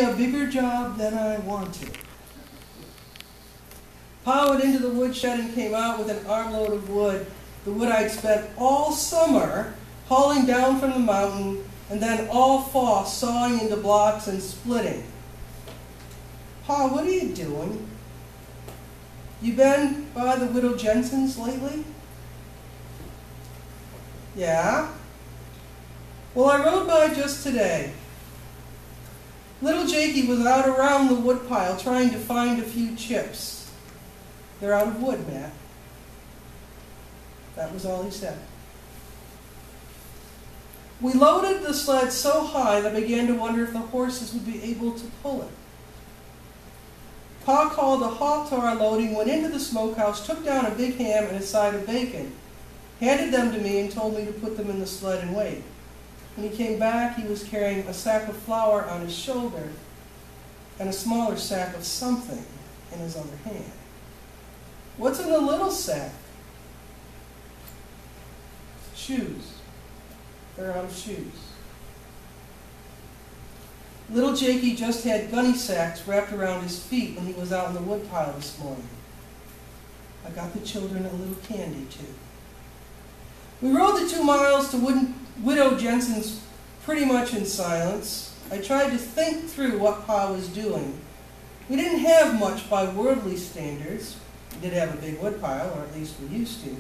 A bigger job than I wanted. Pa went into the woodshed and came out with an armload of wood, the wood I'd spent all summer hauling down from the mountain and then all fall sawing into blocks and splitting. Pa, what are you doing? You been by the widow Jensen's lately? Yeah? Well, I rode by just today. Little Jakey was out around the woodpile trying to find a few chips. They're out of wood, Matt. That was all he said. We loaded the sled so high that I began to wonder if the horses would be able to pull it. Pa called a halt to our loading, went into the smokehouse, took down a big ham and a side of bacon, handed them to me, and told me to put them in the sled and wait. When he came back, he was carrying a sack of flour on his shoulder and a smaller sack of something in his other hand. What's in the little sack? Shoes. They're out of shoes. Little Jakey just had gunny sacks wrapped around his feet when he was out in the woodpile this morning. I got the children a little candy, too. We rode the 2 miles to Widow Jensen's pretty much in silence. I tried to think through what Pa was doing. We didn't have much by worldly standards. We did have a big woodpile, or at least we used to.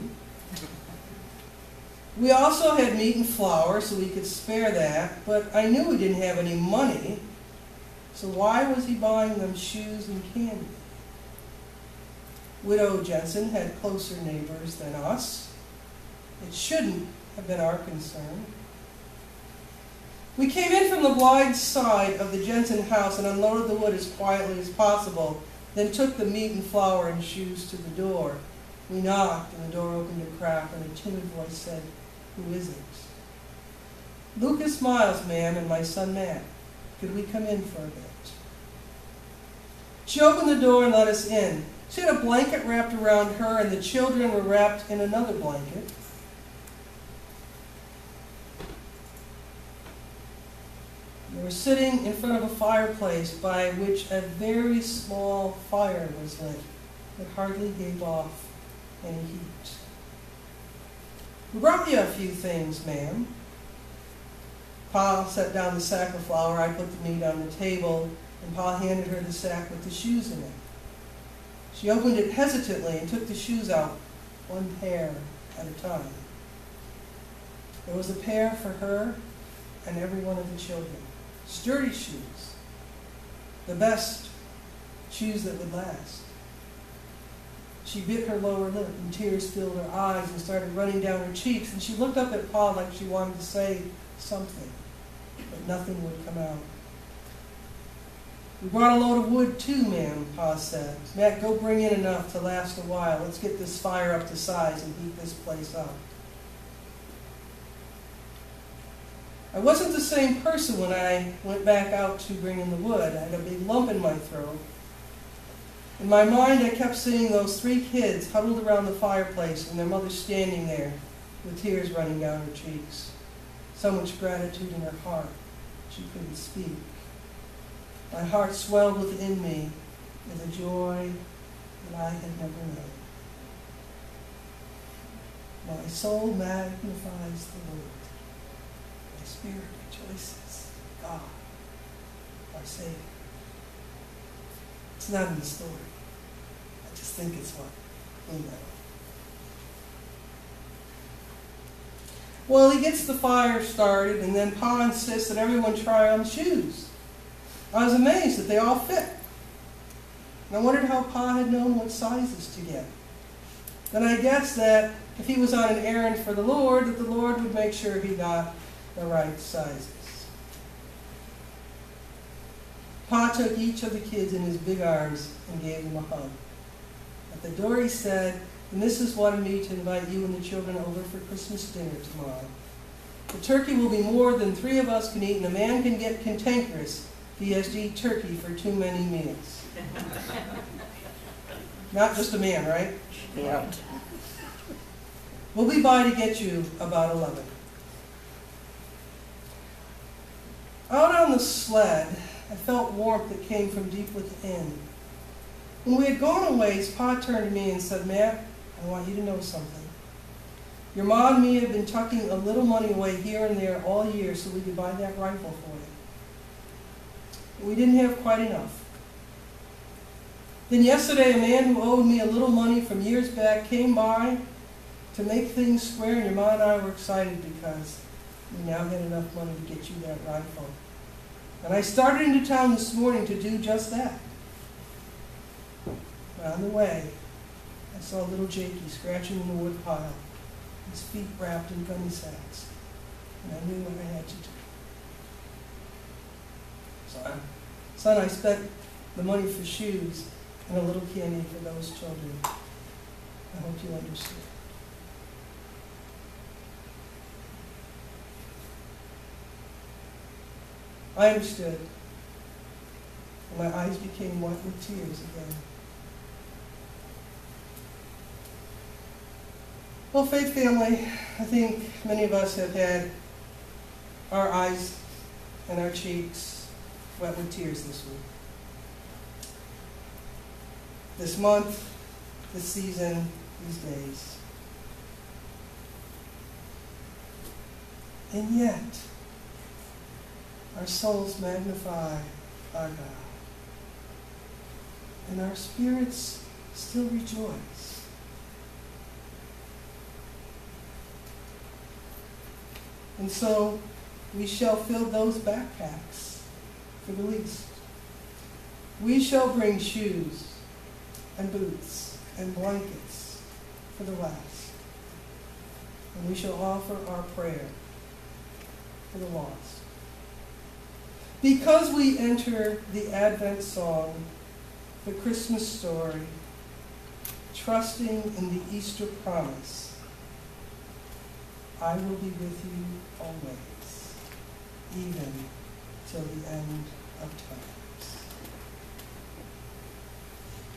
We also had meat and flour, so we could spare that, but I knew we didn't have any money, so why was he buying them shoes and candy? Widow Jensen had closer neighbors than us. It shouldn't have been our concern. We came in from the blind side of the Jensen house and unloaded the wood as quietly as possible, then took the meat and flour and shoes to the door. We knocked, and the door opened a crack, and a timid voice said, "Who is it?" "Lucas Miles, ma'am, and my son Matt. Could we come in for a bit?" She opened the door and let us in. She had a blanket wrapped around her, and the children were wrapped in another blanket. They were sitting in front of a fireplace by which a very small fire was lit that hardly gave off any heat. "We brought you a few things, ma'am." Pa set down the sack of flour. I put the meat on the table, and Pa handed her the sack with the shoes in it. She opened it hesitantly and took the shoes out, one pair at a time. There was a pair for her and every one of the children. Sturdy shoes, the best shoes that would last. She bit her lower lip, and tears filled her eyes and started running down her cheeks, and she looked up at Pa like she wanted to say something, but nothing would come out. "We brought a load of wood too, ma'am," Pa said. "Matt, go bring in enough to last a while. Let's get this fire up to size and heat this place up." I wasn't the same person when I went back out to bring in the wood. I had a big lump in my throat. In my mind, I kept seeing those 3 kids huddled around the fireplace and their mother standing there with tears running down her cheeks. So much gratitude in her heart, she couldn't speak. My heart swelled within me with a joy that I had never known. My soul magnifies the Lord. My spirit rejoices in God, our Savior. It's not in the story. I just think it's what we know. Well, he gets the fire started, and then Pa insists that everyone try on shoes. I was amazed that they all fit. And I wondered how Pa had known what sizes to get. Then I guessed that if he was on an errand for the Lord, that the Lord would make sure he got the right sizes. Pa took each of the kids in his big arms and gave them a hug. At the door he said, "The missus wanted me to invite you and the children over for Christmas dinner tomorrow. The turkey will be more than 3 of us can eat, and a man can get cantankerous if he has to eat turkey for too many meals." Not just a man, right? Yeah. "We'll be by to get you about 11. Out on the sled, I felt warmth that came from deep within. When we had gone a ways, Pa turned to me and said, Matt, I want you to know something. Your mom and me have been tucking a little money away here and there all year so we could buy that rifle for you. But we didn't have quite enough. Then yesterday, a man who owed me a little money from years back came by to make things square, and your mom and I were excited because we now had enough money to get you that rifle. And I started into town this morning to do just that. But on the way, I saw little Jakey scratching in the wood pile, his feet wrapped in gunny sacks, and I knew what I had to do. Son, I spent the money for shoes and a little candy for those children. I hope you understand. I understood, and my eyes became wet with tears again. Well, Faith family, I think many of us have had our eyes and our cheeks wet with tears this week. This month, this season, these days. And yet, our souls magnify our God, and our spirits still rejoice. And so we shall fill those backpacks for the least. We shall bring shoes and boots and blankets for the last. And we shall offer our prayer for the lost. Because we enter the Advent song, the Christmas story, trusting in the Easter promise, I will be with you always, even till the end of times.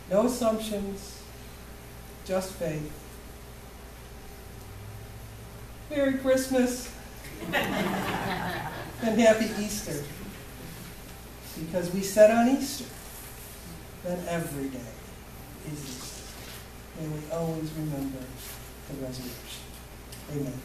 No assumptions, just faith. Merry Christmas and Happy Easter. Because we said on Easter that every day is Easter. May we always remember the resurrection. Amen.